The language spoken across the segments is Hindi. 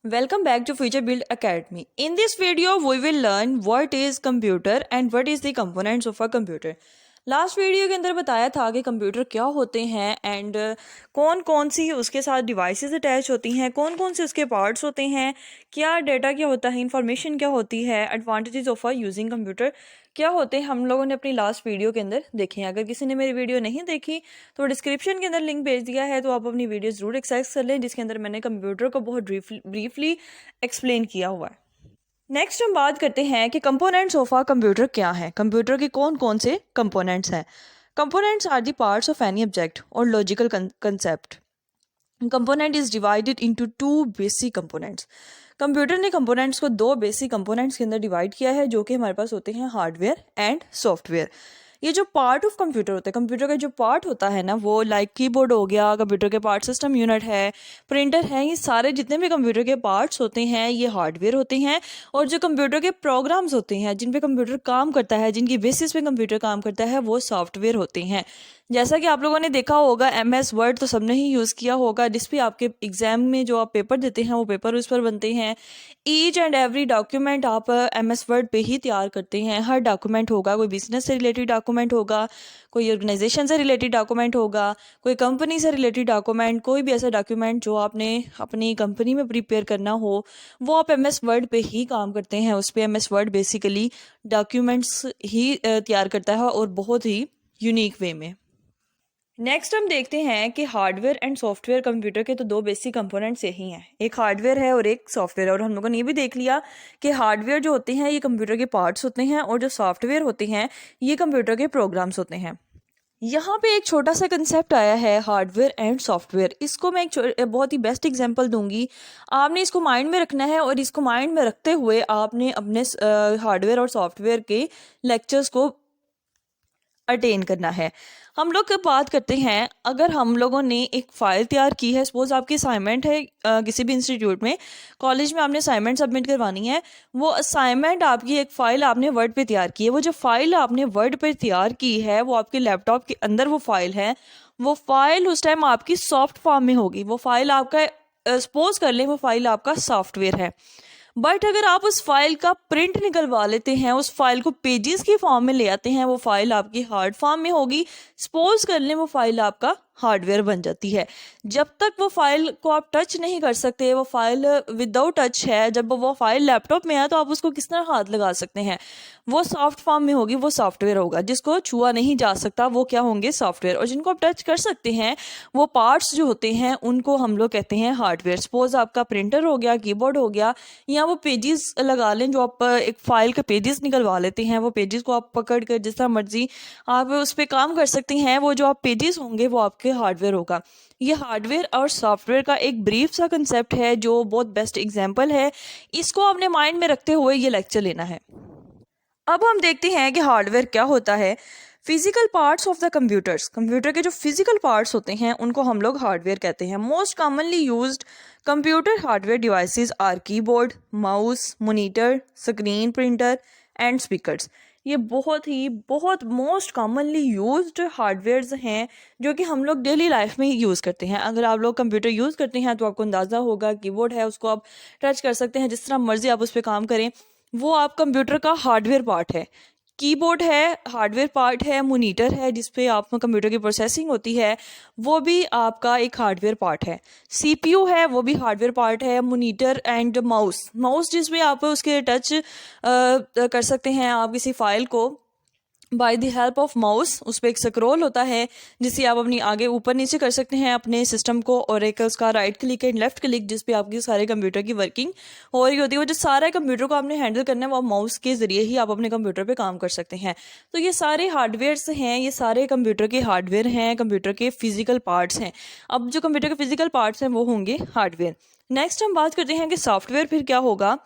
Welcome back to Future Build Academy. In this video, we will learn what is computer and what is the components of a computer. Last video के अंदर बताया था कि कंप्यूटर क्या होते हैं एंड कौन कौन सी उसके साथ डिवाइसेस अटैच होती हैं, कौन कौन से उसके पार्ट्स होते हैं, क्या डाटा क्या होता है, इंफॉर्मेशन क्या होती है, advantages of a using computer क्या होते हैं, हम लोगों ने अपनी लास्ट वीडियो के अंदर देखे हैं। अगर किसी ने मेरी वीडियो नहीं देखी तो डिस्क्रिप्शन के अंदर लिंक भेज दिया है, तो आप अपनी वीडियो ज़रूर एक्सेस कर लें, जिसके अंदर मैंने कंप्यूटर को बहुत ब्रीफली एक्सप्लेन किया हुआ है। नेक्स्ट हम बात करते हैं कि कंपोनेंट्स ऑफ अ कंप्यूटर क्या है, कंप्यूटर के कौन कौन से कंपोनेंट्स हैं। Components are the parts of any object और logical concept. Component is divided into two basic components. Computer ने कंपोनेंट्स को दो बेसिक कंपोनेंट्स के अंदर डिवाइड किया है, जो कि हमारे पास होते हैं हार्डवेयर एंड सॉफ्टवेयर। ये जो पार्ट ऑफ कंप्यूटर होता है, कंप्यूटर का जो पार्ट होता है ना, वो लाइक कीबोर्ड हो गया, कंप्यूटर के पार्ट सिस्टम यूनिट है, प्रिंटर है, ये सारे जितने भी कंप्यूटर के पार्ट्स होते हैं ये हार्डवेयर होते हैं। और जो कंप्यूटर के प्रोग्राम्स होते हैं जिन पे कंप्यूटर काम करता है, जिनकी बेसिस पे कंप्यूटर काम करता है, वो सॉफ्टवेयर होते हैं। जैसा कि आप लोगों ने देखा होगा MS वर्ड तो सबने ही यूज़ किया होगा, जिस पे आपके एग्ज़ाम में जो आप पेपर देते हैं वो पेपर उस पर बनते हैं। ईच एंड एवरी डॉक्यूमेंट आप MS वर्ड पे ही तैयार करते हैं। हर डॉक्यूमेंट होगा, कोई बिजनेस से रिलेटेड डॉक्यूमेंट होगा, कोई ऑर्गेनाइजेशन से रिलेटेड डॉक्यूमेंट होगा, कोई कंपनी से रिलेटेड डॉक्यूमेंट, कोई भी ऐसा डॉक्यूमेंट जो आपने अपनी कंपनी में प्रिपेयर करना हो, वो आप MS वर्ड पे ही काम करते हैं। उस पर MS वर्ड बेसिकली डॉक्यूमेंट्स ही तैयार करता है, और बहुत ही यूनिक वे में। नेक्स्ट हम देखते हैं कि हार्डवेयर एंड सॉफ्टवेयर कंप्यूटर के तो दो बेसिक कंपोनेंट्स यही हैं, एक हार्डवेयर है और एक सॉफ्टवेयर है। और हम लोगों ने ये भी देख लिया कि हार्डवेयर जो होते हैं ये कंप्यूटर के पार्ट्स होते हैं, और जो सॉफ्टवेयर होते हैं ये कंप्यूटर के प्रोग्राम्स होते हैं। यहाँ पे एक छोटा सा कंसेप्ट आया है हार्डवेयर एंड सॉफ्टवेयर। इसको मैं एक बहुत ही बेस्ट एग्जांपल दूंगी। आपने इसको माइंड में रखना है, और इसको माइंड में रखते हुए आपने अपने हार्डवेयर और सॉफ्टवेयर के लेक्चर्स को अटेन करना है। हम लोग बात करते हैं, अगर हम लोगों ने एक फ़ाइल तैयार की है, सपोज आपकी असाइनमेंट है, किसी भी इंस्टीट्यूट में, कॉलेज में आपने असाइनमेंट सबमिट करवानी है। वो असाइनमेंट आपकी एक फ़ाइल आपने वर्ड पे तैयार की है। वो जो फ़ाइल आपने वर्ड पे तैयार की है वो आपके लैपटॉप के अंदर वो फ़ाइल है। वो फ़ाइल उस टाइम आपकी सॉफ्ट फॉर्म में होगी। वो फ़ाइल आपका सपोज कर लें वो फ़ाइल आपका सॉफ्टवेयर है। बट अगर आप उस फाइल का प्रिंट निकलवा लेते हैं, उस फाइल को पेजेस की फॉर्म में ले आते हैं, वो फाइल आपकी हार्ड फॉर्म में होगी। सपोज कर लें वो फाइल आपका हार्डवेयर बन जाती है। जब तक वो फाइल को आप टच नहीं कर सकते, वो फाइल विदाउट टच है, जब वो फाइल लैपटॉप में है तो आप उसको किस तरह हाथ लगा सकते हैं, वो सॉफ्ट फॉर्म में होगी, वो सॉफ्टवेयर होगा। जिसको छुआ नहीं जा सकता वो क्या होंगे, सॉफ्टवेयर। और जिनको आप टच कर सकते हैं, वो पार्ट्स जो होते हैं उनको हम लोग कहते हैं हार्डवेयर। सपोज आपका प्रिंटर हो गया, कीबोर्ड हो गया, या वो पेजेस लगा लें जो आप एक फाइल के पेजेस निकलवा लेते हैं। वो पेजेस को आप पकड़ कर जिस तरह मर्जी आप उस पर काम कर सकते हैं। वो जो आप पेजेस होंगे वो आपके हार्डवेयर होगा। ये हार्डवेयर और सॉफ्टवेयर का एक ब्रीफ सा कंसेप्ट है जो बहुत बेस्ट एग्जांपल है। इसको आपने माइंड में रखते हुए ये लेक्चर लेना है। अब हम देखते हैं कि हार्डवेयर क्या होता है। Physical parts of the computers, computer के जो फिजिकल पार्ट्स होते हैं उनको हम लोग हार्डवेयर कहते हैं। Most commonly used computer hardware devices are keyboard, mouse, monitor, screen, printer and speakers. ये बहुत मोस्ट कॉमनली यूज्ड हार्डवेयर्स हैं जो कि हम लोग डेली लाइफ में यूज़ करते हैं। अगर आप लोग कंप्यूटर यूज़ करते हैं तो आपको अंदाज़ा होगा, कीबोर्ड है उसको आप टच कर सकते हैं, जिस तरह मर्जी आप उस पर काम करें, वो आप कंप्यूटर का हार्डवेयर पार्ट है। कीबोर्ड है, हार्डवेयर पार्ट है। मॉनिटर है जिसपे आप कंप्यूटर की प्रोसेसिंग होती है, वो भी आपका एक हार्डवेयर पार्ट है। CPU है, वो भी हार्डवेयर पार्ट है। मॉनिटर एंड माउस, माउस जिसमें आप उसके टच कर सकते हैं आप किसी फाइल को by the help of mouse. उस पर एक स्क्रॉल होता है जिससे आप अपनी आगे ऊपर नीचे कर सकते हैं अपने सिस्टम को, और एक उसका right click and left click जिस पे आपकी सारे कंप्यूटर की वर्किंग हो रही होती है। वो जो सारा कंप्यूटर को आपने हैंडल करना है वो माउस के जरिए ही आप अपने कंप्यूटर पे काम कर सकते हैं। तो ये सारे हार्डवेयर्स हैं, ये सारे कंप्यूटर के हार्डवेयर हैं, कंप्यूटर के फिजिकल पार्ट्स हैं। अब जो कंप्यूटर के फिजिकल पार्ट्स हैं वो होंगे हार्डवेयर। नेक्स्ट हम बात करते हैं कि सॉफ्टवेयर फिर क्या होगा।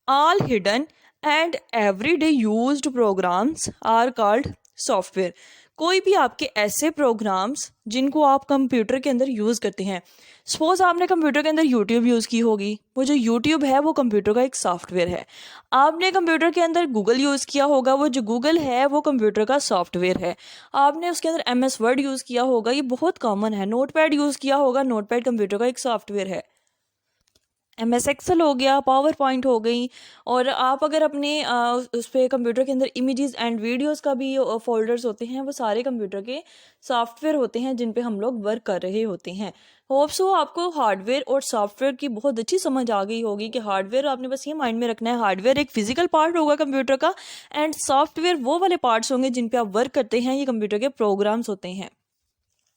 All hidden and everyday used programs are called software. कोई भी आपके ऐसे प्रोग्राम्स जिनको आप कंप्यूटर के अंदर यूज़ करते हैं। सपोज आपने कंप्यूटर के अंदर यूट्यूब यूज़ की होगी, वो जो यूट्यूब है वो कंप्यूटर का एक सॉफ्टवेयर है। आपने कंप्यूटर के अंदर गूगल यूज़ किया होगा, वो जो गूगल है वो कंप्यूटर का सॉफ्टवेयर है। आपने उसके अंदर MS वर्ड यूज़ किया होगा, ये बहुत कॉमन है। नोटपैड यूज़ किया होगा, नोटपैड कंप्यूटर का एक सॉफ्टवेयर है। MS एक्सेल हो गया, पावर पॉइंट हो गई। और आप अगर अपने उस पे कंप्यूटर के अंदर इमेजेस एंड वीडियोस का भी फोल्डर्स होते हैं, वो सारे कंप्यूटर के सॉफ्टवेयर होते हैं जिन पे हम लोग वर्क कर रहे होते हैं। होप सो आपको हार्डवेयर और सॉफ्टवेयर की बहुत अच्छी समझ आ गई होगी कि हार्डवेयर आपने बस ये माइंड में रखना है, हार्डवेयर एक फिजिकल पार्ट होगा कंप्यूटर का, एंड सॉफ्टवेयर वो वाले पार्ट्स होंगे जिन पे आप वर्क करते हैं, ये कंप्यूटर के प्रोग्राम्स होते हैं।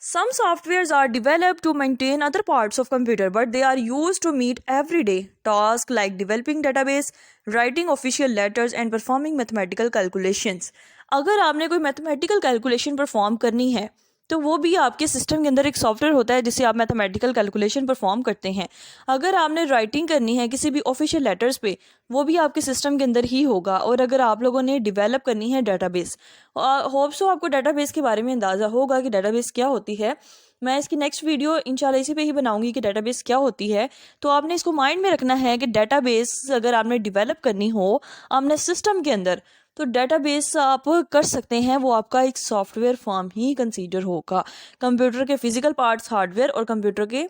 Some softwares are developed to maintain other parts of computer, but they are used to meet everyday tasks like developing database, writing official letters and performing mathematical calculations. अगर आपने कोई मैथमेटिकल कैलकुलेशन परफॉर्म करनी है तो वो भी आपके सिस्टम के अंदर एक सॉफ्टवेयर होता है जिससे आप मैथमेटिकल कैलकुलेशन परफॉर्म करते हैं। अगर आपने राइटिंग करनी है किसी भी ऑफिशियल लेटर्स पे, वो भी आपके सिस्टम के अंदर ही होगा। और अगर आप लोगों ने डेवलप करनी है डेटाबेस, होप सो आपको डेटाबेस के बारे में अंदाज़ा होगा कि डेटाबेस क्या होती है। मैं इसकी नेक्स्ट वीडियो इंशाल्लाह इसी पे ही बनाऊंगी कि डेटाबेस क्या होती है। तो आपने इसको माइंड में रखना है कि डेटाबेस अगर आपने डेवलप करनी हो आपने सिस्टम के अंदर, तो डेटाबेस आप कर सकते हैं, वो आपका एक सॉफ्टवेयर फॉर्म ही कंसीडर होगा। कंप्यूटर के फिजिकल पार्ट्स हार्डवेयर और कंप्यूटर के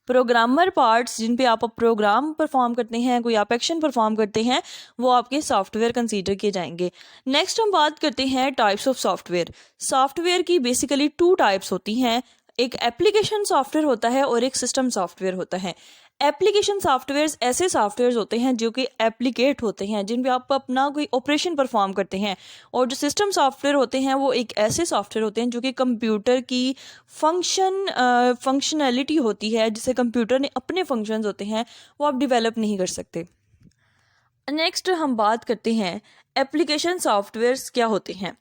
प्रोग्रामर पार्ट्स जिन पे आप प्रोग्राम परफॉर्म करते हैं, कोई आप एक्शन परफॉर्म करते हैं, वो आपके सॉफ्टवेयर कंसीडर किए जाएंगे। नेक्स्ट हम बात करते हैं टाइप्स ऑफ सॉफ्टवेयर। सॉफ्टवेयर की बेसिकली 2 टाइप्स होती हैं, एक एप्लीकेशन सॉफ्टवेयर होता है और एक सिस्टम सॉफ्टवेयर होता है। एप्लीकेशन सॉफ्टवेयर्स ऐसे सॉफ्टवेयर्स होते हैं जो कि एप्लीकेट होते हैं, जिन पे आप अपना कोई ऑपरेशन परफॉर्म करते हैं। और जो सिस्टम सॉफ्टवेयर होते हैं वो एक ऐसे सॉफ्टवेयर होते हैं जो कि कंप्यूटर की फंक्शनैलिटी होती है, जिसे कंप्यूटर ने अपने फंक्शंस होते हैं, वो आप डिवेलप नहीं कर सकते। नेक्स्ट हम बात करते हैं एप्लीकेशन सॉफ्टवेयर्स क्या होते हैं।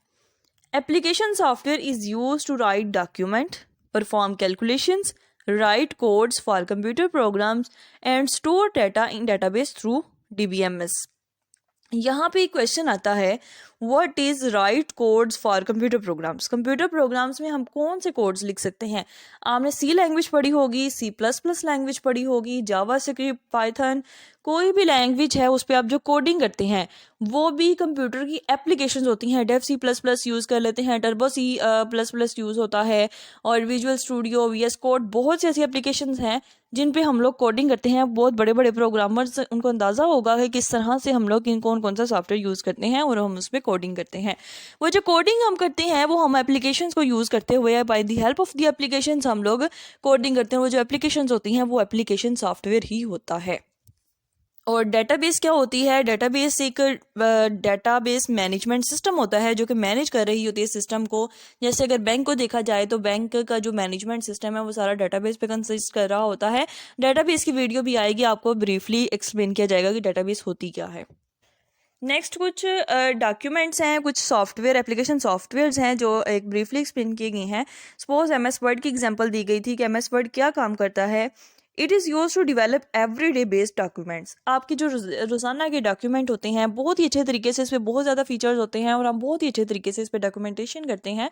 Application software is use to write document, perform calculations, write codes for computer programs and store data in database through DBMS। यहाँ पे एक क्वेश्चन आता है, what is right codes for computer programs. Computer programs में हम कौन से कोड्स लिख सकते हैं। आपने सी लैंग्वेज पढ़ी होगी, C++ लैंग्वेज पढ़ी होगी, जावा स्क्रिप्ट, पाइथन, कोई भी लैंग्वेज है उस पर आप जो कोडिंग करते हैं वो भी कंप्यूटर की एप्लीकेशंस होती हैं। डेव C++ यूज़ कर लेते हैं, टर्बो C++ यूज़ होता है, और विजुअल स्टूडियो, VS कोड, बहुत सी ऐसी एप्लीकेशंस हैं जिन पे हम लोग कोडिंग करते हैं। बहुत बड़े बड़े प्रोग्रामर्स, उनको अंदाज़ा होगा कि किस तरह से हम लोग कौन कौन सा सॉफ्टवेयर यूज़ करते हैं और हम उस पर कोडिंग करते हैं। वो जो कोडिंग हम करते हैं वो हम एप्लीकेशंस को यूज़ करते हुए, by the help of the applications हम लोग कोडिंग करते हैं। वो जो एप्लीकेशंस होती हैं वो एप्लीकेशन सॉफ्टवेयर ही होता है। और डेटाबेस क्या होती है। डेटाबेस एक डेटाबेस मैनेजमेंट सिस्टम होता है जो कि मैनेज कर रही होती है सिस्टम को। जैसे अगर बैंक को देखा जाए तो बैंक का जो मैनेजमेंट सिस्टम है वो सारा डेटाबेस पे कंसिस्ट कर रहा होता है। डेटाबेस की वीडियो भी आएगी, आपको ब्रीफली एक्सप्लेन किया जाएगा कि डेटाबेस होती क्या है। नेक्स्ट कुछ डॉक्यूमेंट्स हैं, कुछ सॉफ्टवेयर एप्लीकेशन सॉफ्टवेयर्स हैं जो एक ब्रीफली एक्सप्लेन किए गए हैं। सपोज MS वर्ड की एग्जांपल दी गई थी कि MS वर्ड क्या काम करता है। It is use to develop everyday based documents. आपके जो रोज़ाना के डॉक्यूमेंट होते हैं बहुत ही अच्छे तरीके से, इस पर बहुत ज़्यादा फीचर्स होते हैं और हम बहुत ही अच्छे तरीके से इस पर डॉक्यूमेंटेशन करते हैं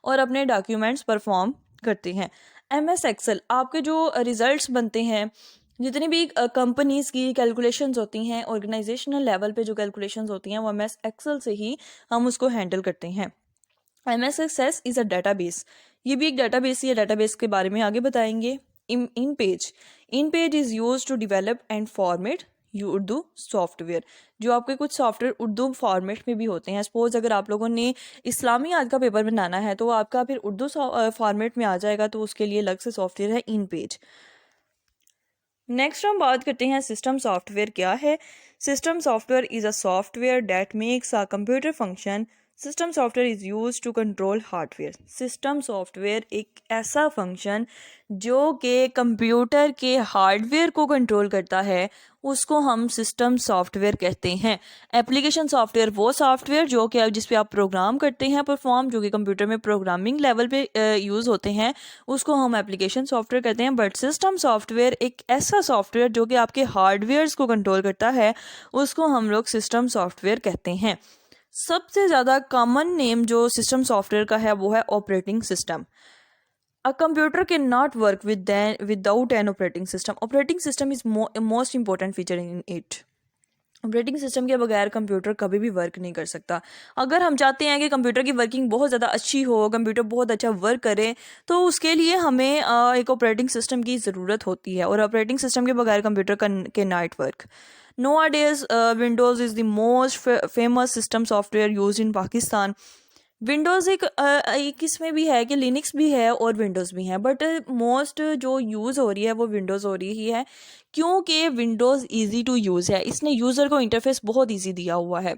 और अपने डॉक्यूमेंट्स परफॉर्म करते हैं। MS एक्सेल आपके जो रिजल्ट्स बनते हैं, जितनी भी कंपनीज़ की कैलकुलेशंस होती हैं, ऑर्गेनाइजेशनल लेवल पे जो कैलकुलेशंस होती हैं वो MS एक्सेल से ही हम उसको हैंडल करते हैं। MS access is a database, ये भी एक डेटाबेस ही है। डेटाबेस के बारे में आगे बताएंगे। InPage is use to develop and format Urdu software. जो आपके कुछ सॉफ्टवेयर उर्दू फॉर्मेट में भी होते हैं। सपोज अगर आप लोगों ने इस्लामी आज का पेपर बनाना है तो आपका फिर उर्दू फॉर्मेट में आ जाएगा, तो उसके लिए अलग से सॉफ्टवेयर है इन पेज। नेक्स्ट हम बात करते हैं सिस्टम सॉफ्टवेयर क्या है। System software is a software that makes a computer function. System software is use to control hardware. System software एक ऐसा फंक्शन जो कि कंप्यूटर के हार्डवेयर को कंट्रोल करता है, उसको हम सिस्टम सॉफ्टवेयर कहते हैं। एप्लीकेशन सॉफ्टवेयर वो सॉफ्टवेयर जो कि जिस पे आप प्रोग्राम करते हैं परफॉर्म, जो कि कंप्यूटर में प्रोग्रामिंग लेवल पे यूज़ होते हैं, उसको हम एप्लीकेशन सॉफ्टवेयर कहते हैं। बट सिस्टम सॉफ्टवेयर एक ऐसा सॉफ्टवेयर जो कि आपके हार्डवेयर्स को कंट्रोल करता है, उसको हम लोग सिस्टम सॉफ्टवेयर कहते हैं। सबसे ज़्यादा कॉमन नेम जो सिस्टम सॉफ्टवेयर का है वो है operating system. A computer cannot work without an operating system. Operating system is most important feature in it. Operating system के बगैर कंप्यूटर कभी भी वर्क नहीं कर सकता। अगर हम चाहते हैं कि कंप्यूटर की वर्किंग बहुत ज़्यादा अच्छी हो, कंप्यूटर बहुत अच्छा वर्क करे, तो उसके लिए हमें एक ऑपरेटिंग सिस्टम की ज़रूरत होती है, और ऑपरेटिंग सिस्टम के बगैर कंप्यूटर के night work. Nowadays, Windows is the most famous system software used in Pakistan. Windows एक इसमें भी है कि लिनक्स भी है और विंडोज़ भी है, बट मोस्ट जो यूज़ हो रही है वो विंडोज़ हो रही है, क्योंकि विंडोज़ इजी टू यूज़ है। इसने यूज़र को इंटरफेस बहुत इजी दिया हुआ है,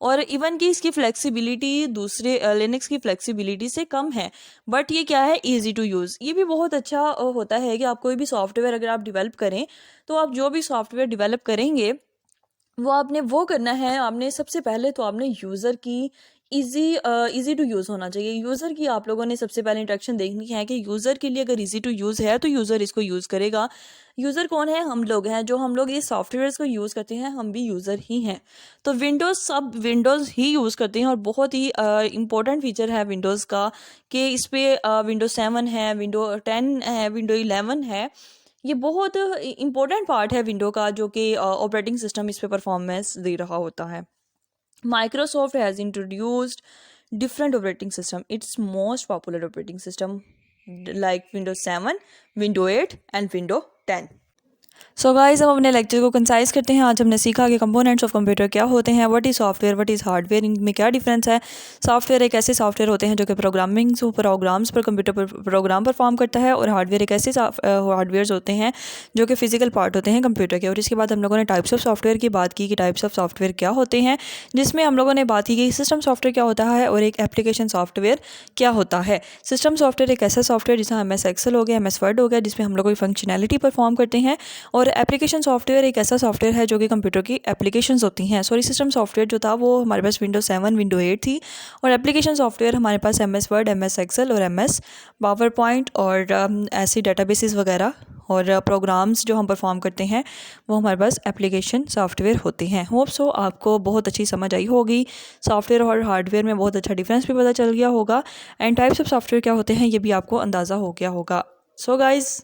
और इवन कि इसकी फ्लेक्सिबिलिटी दूसरे लिनक्स की फ्लेक्सिबिलिटी से कम है, बट ये क्या है, इजी टू यूज़। ये भी बहुत अच्छा होता है कि आप कोई भी सॉफ्टवेयर अगर आप डेवलप करें, तो आप जो भी सॉफ्टवेयर डेवलप करेंगे वो आपने वो करना है, आपने सबसे पहले तो आपने यूज़र की इजी टू यूज़ होना चाहिए। यूज़र की आप लोगों ने सबसे पहले इंट्रैक्शन देखनी है कि यूज़र के लिए अगर इजी टू यूज़ है तो यूज़र इसको यूज़ करेगा। यूज़र कौन है? हम लोग हैं, जो हम लोग ये सॉफ्टवेयर्स को यूज़ करते हैं, हम भी यूज़र ही हैं। तो सब विंडोज़ ही यूज़ करते हैं, और बहुत ही इंपॉर्टेंट फीचर है विंडोज़ का कि इस पर विंडो 7 है, विंडो 10 है, विंडो 11 है। ये बहुत इम्पोर्टेंट पार्ट है विंडो का, जो कि ऑपरेटिंग सिस्टम इस पे परफॉर्मेंस दे रहा होता है। Microsoft has introduced different operating system. Its most popular operating system like Windows 7, Windows 8 and Windows 10. So guys, अब अपने लेक्चर को कंसाइज करते हैं। आज हमने सीखा कि कंपोनेंट्स ऑफ कंप्यूटर क्या होते हैं, what is software, what is hardware, इनमें क्या डिफरेंस है। सॉफ्टवेयर एक ऐसे सॉफ्टवेयर होते हैं जो कि प्रोग्राम्स पर कंप्यूटर पर प्रोग्राम परफॉर्म करता है, और हार्डवेयर एक ऐसे हार्डवेयर होते हैं जो कि फिजिकल पार्ट होते हैं कंप्यूटर के। और इसके बाद हम लोगों ने टाइप्स ऑफ सॉफ्टवेयर की बात की कि टाइप्स ऑफ सॉफ्टवेयर क्या होते हैं, जिसमें हम लोगों ने बात की कि सिस्टम सॉफ्टवेयर क्या होता है और एक एप्लीकेशन सॉफ्टवेयर क्या होता है। सिस्टम सॉफ्टवेयर एक ऐसा सॉफ्टवेयर जिसमें MS एक्सेल हो गया, MS वर्ड हो गया, जिसमें हम लोग कोई फंक्शनैलिटी परफॉर्म करते हैं। और एप्लीकेशन सॉफ्टवेयर एक ऐसा सॉफ्टवेयर है जो कि कंप्यूटर की एप्लीकेशंस होती हैं। सिस्टम सॉफ्टवेयर जो था वो हमारे पास विंडो 7, विंडो 8 थी, और एप्लीकेशन सॉफ्टवेयर हमारे पास MS वर्ड, MS एक्सेल और MS पावर पॉइंट और ऐसी डेटाबेसेस वगैरह और प्रोग्राम्स जो हम परफॉर्म करते हैं, वो हमारे पास एप्लीकेशन सॉफ्टवेयर होते हैं। होप सो आपको बहुत अच्छी समझ आई होगी। सॉफ्टवेयर और हार्डवेयर में बहुत अच्छा डिफरेंस भी पता चल गया होगा, एंड टाइप्स ऑफ सॉफ्टवेयर क्या होते हैं ये भी आपको अंदाज़ा हो गया होगा। सो गाइज़,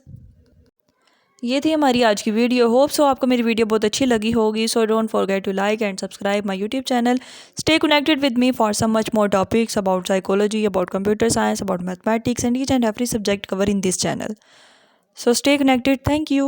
ये थी हमारी आज की वीडियो। होप सो आपको मेरी वीडियो बहुत अच्छी लगी होगी। So don't forget to like and subscribe my YouTube channel. Stay connected with me for some much more topics about psychology, about computer science, about mathematics and each and every subject cover in this channel. So stay connected. Thank you.